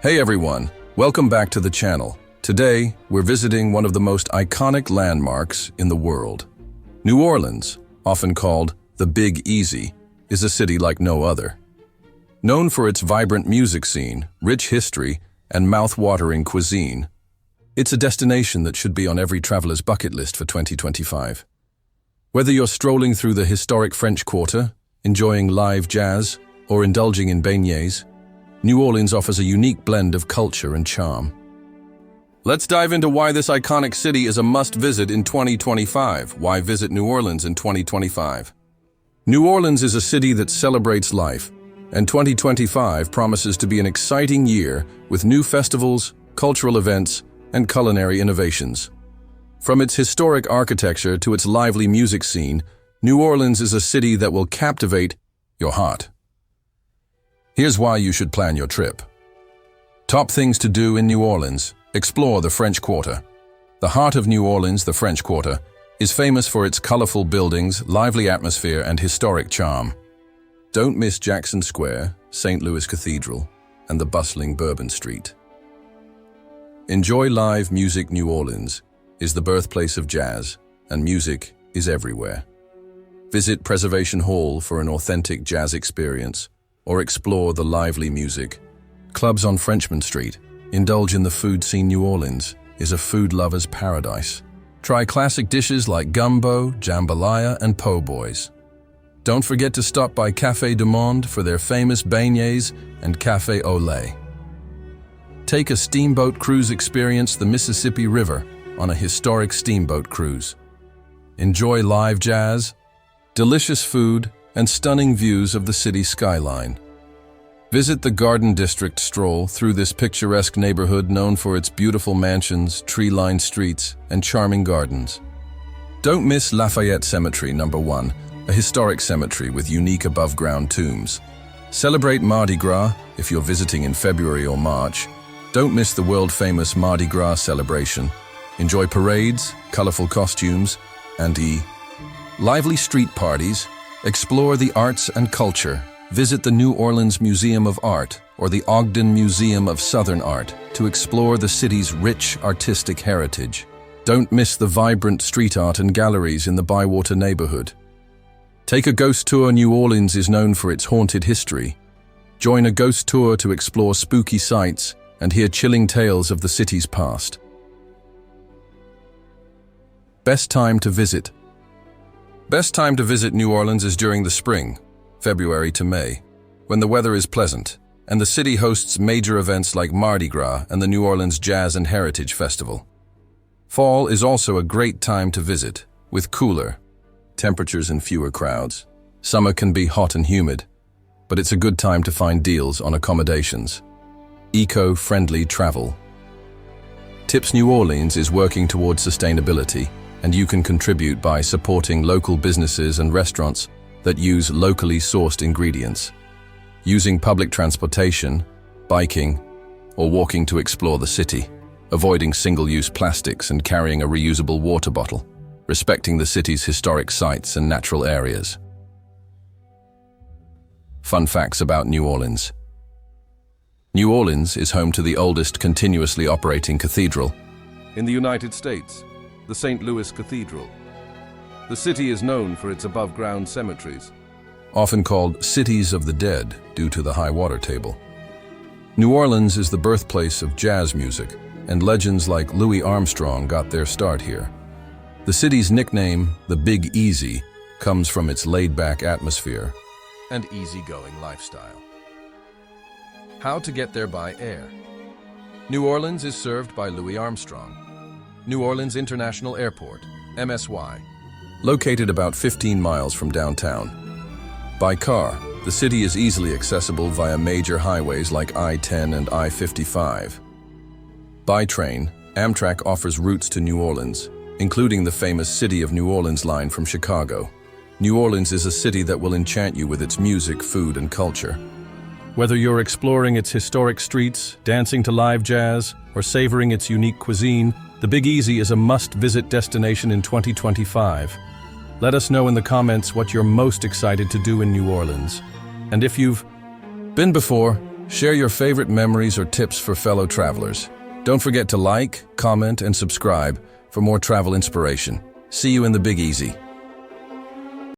Hey everyone, welcome back to the channel. Today, we're visiting one of the most iconic landmarks in the world. New Orleans, often called the Big Easy, is a city like no other. Known for its vibrant music scene, rich history, and mouth-watering cuisine, it's a destination that should be on every traveler's bucket list for 2025. Whether you're strolling through the historic French Quarter, enjoying live jazz, or indulging in beignets, New Orleans offers a unique blend of culture and charm. Let's dive into why this iconic city is a must-visit in 2025. Why visit New Orleans in 2025? New Orleans is a city that celebrates life, and 2025 promises to be an exciting year with new festivals, cultural events, and culinary innovations. From its historic architecture to its lively music scene, New Orleans is a city that will captivate your heart. Here's why you should plan your trip. Top things to do in New Orleans. Explore the French Quarter. The heart of New Orleans, the French Quarter, is famous for its colorful buildings, lively atmosphere, and historic charm. Don't miss Jackson Square, St. Louis Cathedral, and the bustling Bourbon Street. Enjoy live music. New Orleans is the birthplace of jazz, and music is everywhere. Visit Preservation Hall for an authentic jazz experience, or explore the lively music. Clubs on Frenchmen Street. Indulge in the food scene. New Orleans is a food lover's paradise. Try classic dishes like gumbo, jambalaya, and po' boys. Don't forget to stop by Café du Monde for their famous beignets and café au lait. Take a steamboat cruise. Experience the Mississippi River on a historic steamboat cruise. Enjoy live jazz, delicious food, and stunning views of the city skyline. Visit the Garden District. Stroll through this picturesque neighborhood known for its beautiful mansions, tree-lined streets, and charming gardens. Don't miss Lafayette Cemetery No. 1, a historic cemetery with unique above-ground tombs. Celebrate Mardi Gras if you're visiting in February or March. Don't miss the world-famous Mardi Gras celebration. Enjoy parades, colorful costumes, and lively street parties. Explore the arts and culture. Visit the New Orleans Museum of Art or the Ogden Museum of Southern Art to explore the city's rich artistic heritage. Don't miss the vibrant street art and galleries in the Bywater neighborhood. Take a ghost tour. New Orleans is known for its haunted history. Join a ghost tour to explore spooky sights and hear chilling tales of the city's past. Best time to visit. Best time to visit New Orleans is during the spring, February to May, when the weather is pleasant and the city hosts major events like Mardi Gras and the New Orleans Jazz and Heritage Festival. Fall is also a great time to visit, with cooler temperatures and fewer crowds. Summer can be hot and humid, but it's a good time to find deals on accommodations. Eco-friendly travel. Tips. New Orleans is working towards sustainability, and you can contribute by supporting local businesses and restaurants that use locally sourced ingredients. Using public transportation, biking, or walking to explore the city. Avoiding single-use plastics and carrying a reusable water bottle. Respecting the city's historic sites and natural areas. Fun facts about New Orleans. New Orleans is home to the oldest continuously operating cathedral in the United States, the St. Louis Cathedral. The city is known for its above-ground cemeteries, often called cities of the dead due to the high water table. New Orleans is the birthplace of jazz music, and legends like Louis Armstrong got their start here. The city's nickname, the Big Easy, comes from its laid-back atmosphere and easygoing lifestyle. How to get there by air. New Orleans is served by Louis Armstrong New Orleans International Airport, MSY, located about 15 miles from downtown. By car, the city is easily accessible via major highways like I-10 and I-55. By train, Amtrak offers routes to New Orleans, including the famous City of New Orleans line from Chicago. New Orleans is a city that will enchant you with its music, food, and culture. Whether you're exploring its historic streets, dancing to live jazz, or savoring its unique cuisine, the Big Easy is a must-visit destination in 2025. Let us know in the comments what you're most excited to do in New Orleans. And if you've been before, Share your favorite memories or tips for fellow travelers. Don't forget to like, comment, and subscribe for more travel inspiration. See you in the Big Easy.